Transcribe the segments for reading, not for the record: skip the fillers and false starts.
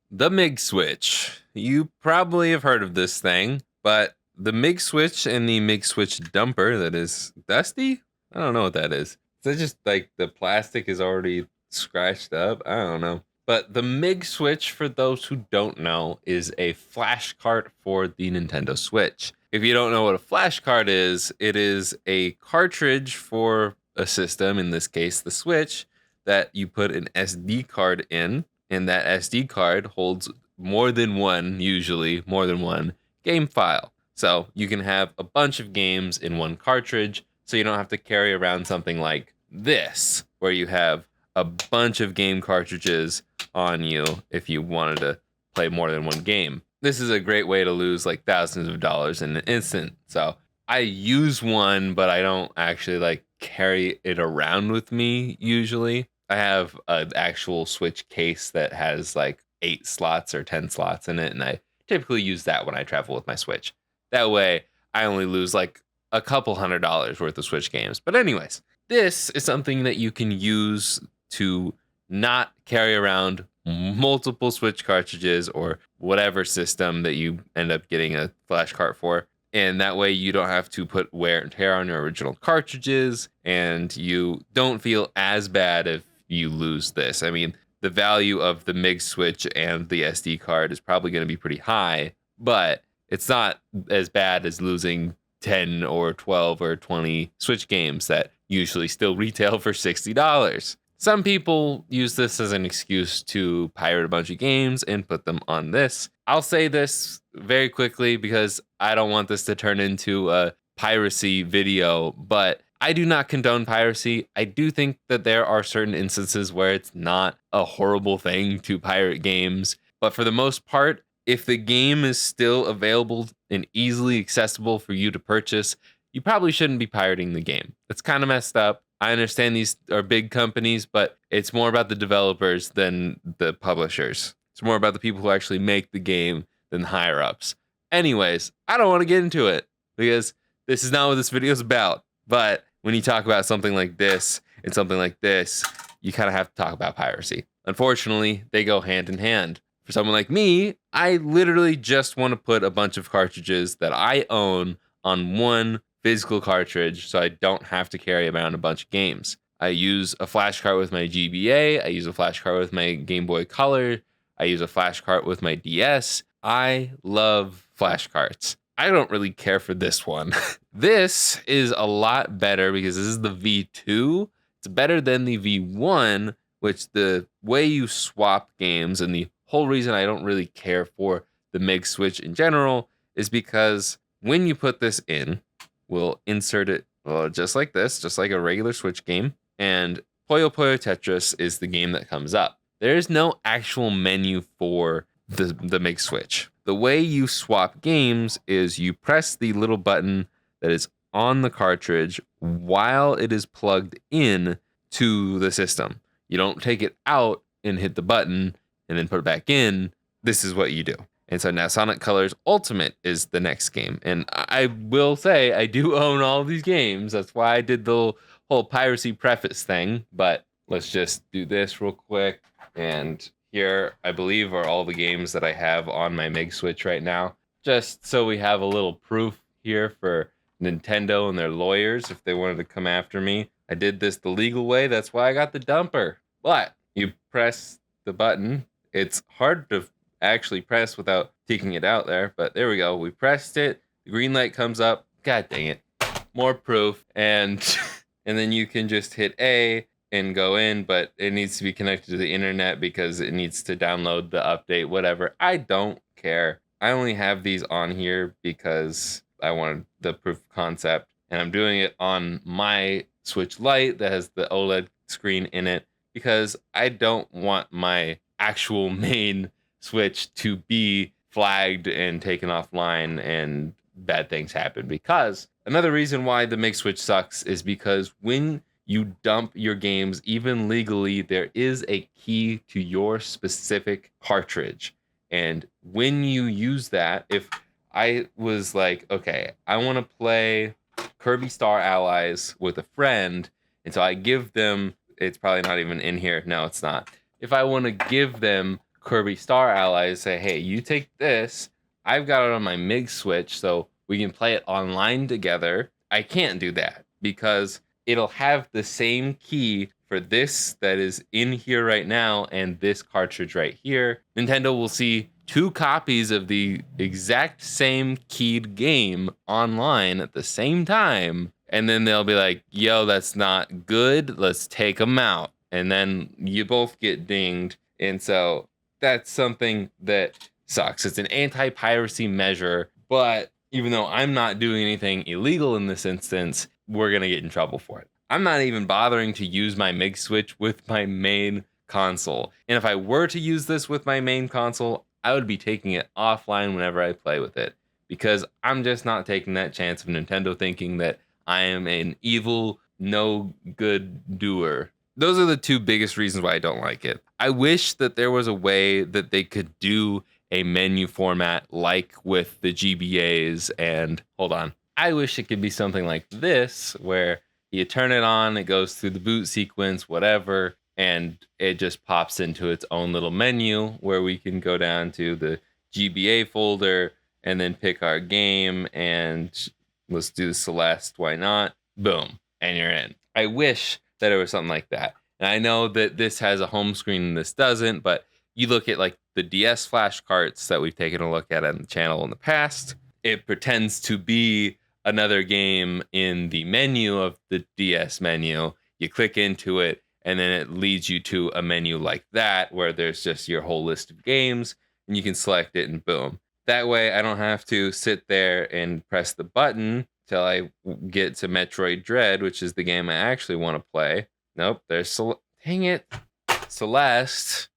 The Mig Switch. You probably have heard of this thing, but the Mig Switch and the Mig Switch dumper that is dusty? I don't know what that is. Is that just like the plastic is already scratched up? I don't know. But the Mig Switch, for those who don't know, is a flash cart for the Nintendo Switch. If you don't know what a flash cart is, it is a cartridge for a system, in this case, the Switch, that you put an SD card in, and that SD card holds more than one, usually more than one game file. So you can have a bunch of games in one cartridge, so you don't have to carry around something like this, where you have a bunch of game cartridges on you if you wanted to play more than one game. This is a great way to lose like thousands of dollars in an instant. So I use one, but I don't actually like carry it around with me usually. I have an actual Switch case that has like 8 slots or 10 slots in it, and I typically use that when I travel with my Switch. That way, I only lose like a couple $100 worth of Switch games. But, anyways, this is something that you can use to not carry around multiple Switch cartridges or whatever system that you end up getting a flash cart for. And that way you don't have to put wear and tear on your original cartridges, and you don't feel as bad if you lose this. I mean, the value of the Mig Switch and the SD card is probably going to be pretty high, but it's not as bad as losing 10 or 12 or 20 Switch games that usually still retail for $60. Some people use this as an excuse to pirate a bunch of games and put them on this. I'll say this very quickly because I don't want this to turn into a piracy video, but I do not condone piracy. I do think that there are certain instances where it's not a horrible thing to pirate games, but for the most part, if the game is still available and easily accessible for you to purchase, you probably shouldn't be pirating the game. It's kind of messed up. I understand these are big companies, but it's more about the developers than the publishers. It's more about the people who actually make the game than the higher ups. Anyways, I don't want to get into it because this is not what this video is about. But when you talk about something like this and something like this, you kind of have to talk about piracy. Unfortunately, they go hand in hand. For someone like me, I literally just want to put a bunch of cartridges that I own on one physical cartridge so I don't have to carry around a bunch of games. I use a flash cart with my GBA, I use a flash cart with my Game Boy Color, I use a flash cart with my DS. I love flash carts. I don't really care for this one. This is a lot better because this is the V2. It's better than the V1, which the way you swap games and the whole reason I don't really care for the Mig Switch in general is because when you put this in, we'll insert it just like this, just like a regular Switch game. And Puyo Puyo Tetris is the game that comes up. There is no actual menu for the Mig Switch. The way you swap games is you press the little button that is on the cartridge while it is plugged in to the system. You don't take it out and hit the button and then put it back in. This is what you do. And so now Sonic Colors Ultimate is the next game. And I will say I do own all of these games. That's why I did the whole piracy preface thing. But let's just do this real quick. And here, I believe, are all the games that I have on my Mig Switch right now. Just so we have a little proof here for Nintendo and their lawyers if they wanted to come after me. I did this the legal way. That's why I got the dumper. But you press the button. It's hard to actually press without taking it out there. But there we go. We pressed it. The green light comes up. God dang it. More proof. And then you can just hit A and go in, but it needs to be connected to the internet because it needs to download the update, whatever. I don't care. I only have these on here because I wanted the proof of concept, and I'm doing it on my Switch Lite that has the OLED screen in it because I don't want my actual main Switch to be flagged and taken offline and bad things happen. Because another reason why the Mig Switch sucks is because when you dump your games, even legally, there is a key to your specific cartridge. And when you use that, if I was like, okay, I want to play Kirby Star Allies with a friend, and so I give them, it's probably not even in here. No, it's not. If I want to give them Kirby Star Allies, say, hey, you take this. I've got it on my Mig Switch, so we can play it online together. I can't do that because it'll have the same key for this that is in here right now and this cartridge right here. Nintendo will see 2 copies of the exact same keyed game online at the same time. And then they'll be like, yo, that's not good. Let's take them out. And then you both get dinged. And so that's something that sucks. It's an anti-piracy measure, but even though I'm not doing anything illegal in this instance, we're going to get in trouble for it. I'm not even bothering to use my Mig Switch with my main console. And if I were to use this with my main console, I would be taking it offline whenever I play with it, because I'm just not taking that chance of Nintendo thinking that I am an evil, no good doer. Those are the 2 biggest reasons why I don't like it. I wish that there was a way that they could do a menu format like with the GBAs, and hold on. I wish it could be something like this where you turn it on, it goes through the boot sequence, whatever, and it just pops into its own little menu where we can go down to the GBA folder and then pick our game, and let's do Celeste, why not? Boom, and you're in. I wish that it was something like that. And I know that this has a home screen and this doesn't, but you look at like the DS flash carts that we've taken a look at on the channel in the past, it pretends to be another game in the menu of the DS menu. You click into it, and then it leads you to a menu like that where there's just your whole list of games, and you can select it, and boom. That way, I don't have to sit there and press the button till I get to Metroid Dread, which is the game I actually want to play. Nope, there's dang it, Celeste.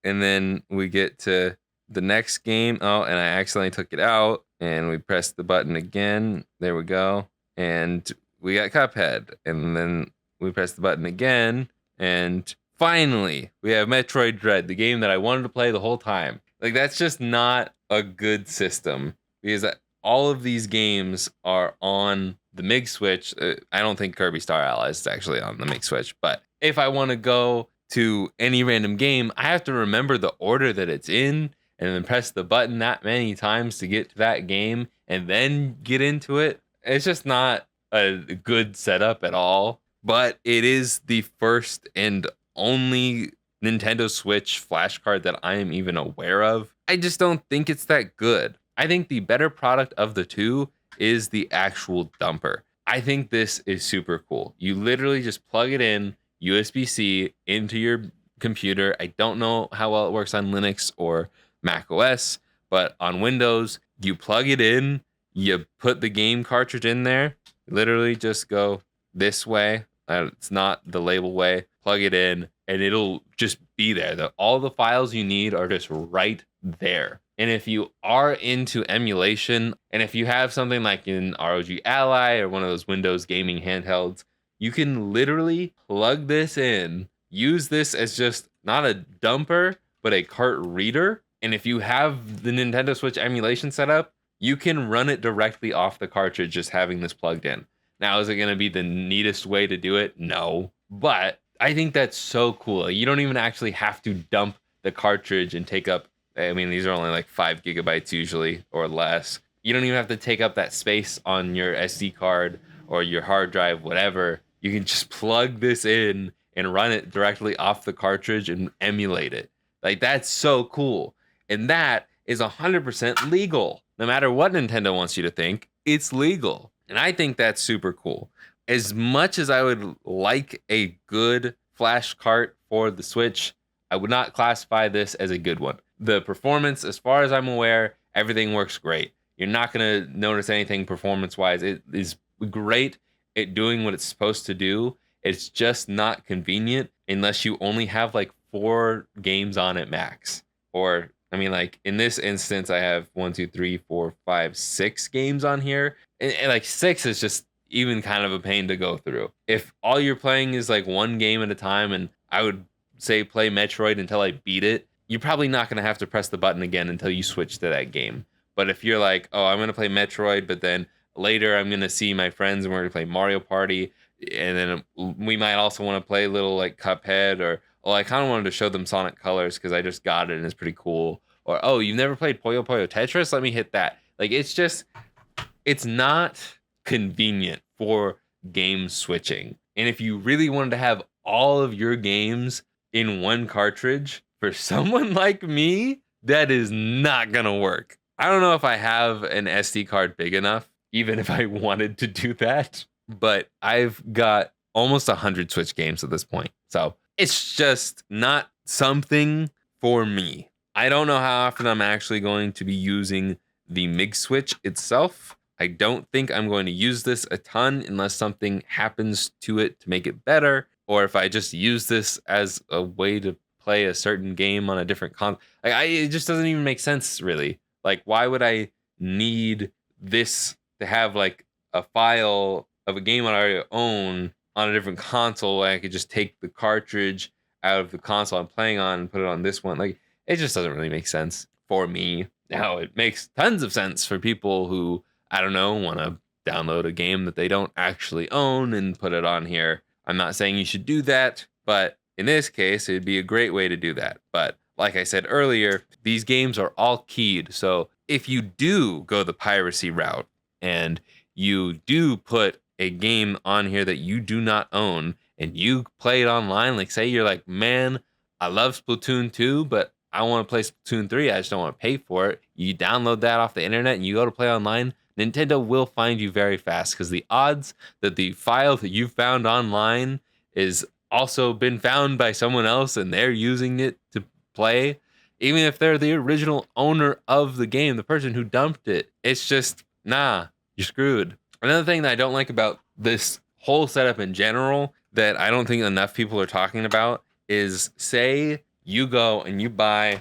And then we get to the next game. Oh, and I accidentally took it out, and we pressed the button again. There we go. And we got Cuphead. And then we pressed the button again. And finally, we have Metroid Dread, the game that I wanted to play the whole time. Like, that's just not a good system, because all of these games are on the Mig Switch. I don't think Kirby Star Allies is actually on the Mig Switch, but if I want to go to any random game, I have to remember the order that it's in and then press the button that many times to get to that game and then get into it. It's just not a good setup at all, but it is the first and only Nintendo Switch flash card that I am even aware of. I just don't think it's that good. I think the better product of the 2 is the actual dumper. I think this is super cool. You literally just plug it in, USB-C, into your computer. I don't know how well it works on Linux or Mac OS, but on Windows, you plug it in, you put the game cartridge in there, literally just go this way. It's not the label way. Plug it in, and it'll just be there. All the files you need are just right there. And if you are into emulation, and if you have something like an ROG Ally or one of those Windows gaming handhelds, you can literally plug this in, use this as just not a dumper, but a cart reader. And if you have the Nintendo Switch emulation set up, you can run it directly off the cartridge just having this plugged in. Now, is it going to be the neatest way to do it? No. But I think that's so cool. You don't even actually have to dump the cartridge and take up, I mean, these are only like 5 gigabytes usually or less. You don't even have to take up that space on your SD card or your hard drive, whatever. You can just plug this in and run it directly off the cartridge and emulate it. Like, that's so cool. And that is 100% legal. No matter what Nintendo wants you to think, it's legal. And I think that's super cool. As much as I would like a good flash cart for the Switch, I would not classify this as a good one. The performance, as far as I'm aware, everything works great. You're not going to notice anything performance-wise. It is great at doing what it's supposed to do. It's just not convenient unless you only have like 4 games on it max. Or, I mean, like in this instance, I have 1, 2, 3, 4, 5, 6 games on here. And like 6 is just even kind of a pain to go through. If all you're playing is like 1 game at a time, and I would say play Metroid until I beat it, you're probably not going to have to press the button again until you switch to that game. But if you're like, oh, I'm going to play Metroid, but then later I'm going to see my friends and we're going to play Mario Party, and then we might also want to play a little like Cuphead or well, I kind of wanted to show them Sonic Colors because I just got it and it's pretty cool. Or, oh, you've never played Puyo Puyo Tetris? Let me hit that. Like, it's not convenient for game switching. And if you really wanted to have all of your games in one cartridge, for someone like me, that is not gonna work. I don't know if I have an SD card big enough, even if I wanted to do that, but I've got almost 100 Switch games at this point. So it's just not something for me. I don't know how often I'm actually going to be using the Mig Switch itself. I don't think I'm going to use this a ton unless something happens to it to make it better, or if I just use this as a way to play a certain game on a different console. It just doesn't even make sense, really. Like, why would I need this to have like a file of a game I already own on a different console? I could just take the cartridge out of the console I'm playing on and put it on this one. Like, it just doesn't really make sense for me. Now, it makes tons of sense for people who, I don't know, want to download a game that they don't actually own and put it on here. I'm not saying you should do that, but in this case, it'd be a great way to do that. But like I said earlier, these games are all keyed. So if you do go the piracy route and you do put a game on here that you do not own and you play it online, like say you're like, man, I love Splatoon 2, but I want to play Splatoon 3. I just don't want to pay for it. You download that off the internet and you go to play online. Nintendo will find you very fast because the odds that the file that you found online is also been found by someone else and they're using it to play, even if they're the original owner of the game, the person who dumped it, it's just, nah, you're screwed. Another thing that I don't like about this whole setup in general that I don't think enough people are talking about is, say you go and you buy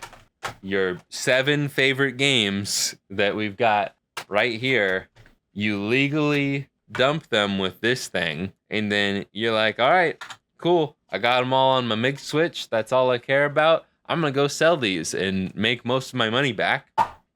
your 7 favorite games that we've got right here, you legally dump them with this thing, and then you're like, all right, cool, I got them all on my Mig Switch, that's all I care about, I'm gonna go sell these and make most of my money back.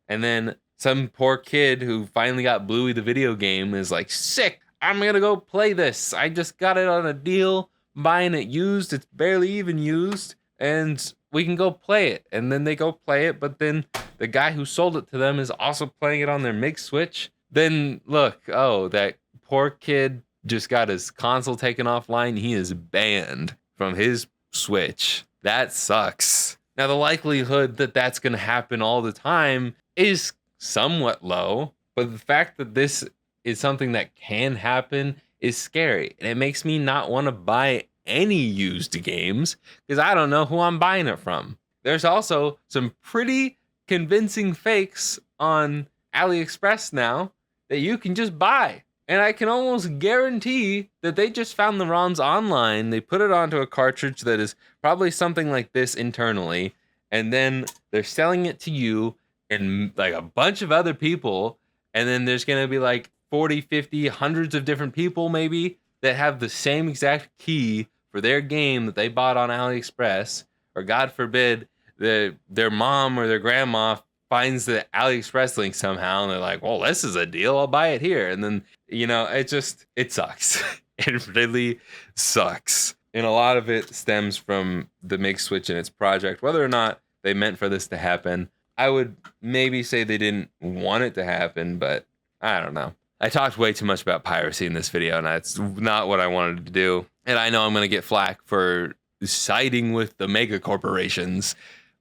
And then some poor kid who finally got Bluey the video game is like, sick, I'm gonna go play this, I just got it on a deal, buying it used, it's barely even used, and we can go play it. And then they go play it, but then the guy who sold it to them is also playing it on their Mig Switch. Then look, oh, that poor kid just got his console taken offline. He is banned from his Switch. That sucks. Now, the likelihood that that's going to happen all the time is somewhat low, but the fact that this is something that can happen is scary. And it makes me not want to buy any used games because I don't know who I'm buying it from. There's also some pretty convincing fakes on AliExpress now that you can just buy. And I can almost guarantee that they just found the ROMs online. They put it onto a cartridge that is probably something like this internally. And then they're selling it to you and like a bunch of other people. And then there's going to be like 40, 50, hundreds of different people maybe that have the same exact key for their game that they bought on AliExpress. Or God forbid, their mom or their grandma finds the AliExpress link somehow and they're like, well, this is a deal, I'll buy it here. And then, you know, it sucks. It really sucks. And a lot of it stems from the Mig Switch and its project. Whether or not they meant for this to happen, I would maybe say they didn't want it to happen, but I don't know. I talked way too much about piracy in this video, and that's not what I wanted to do. And I know I'm going to get flack for siding with the mega corporations.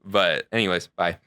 But anyways, bye.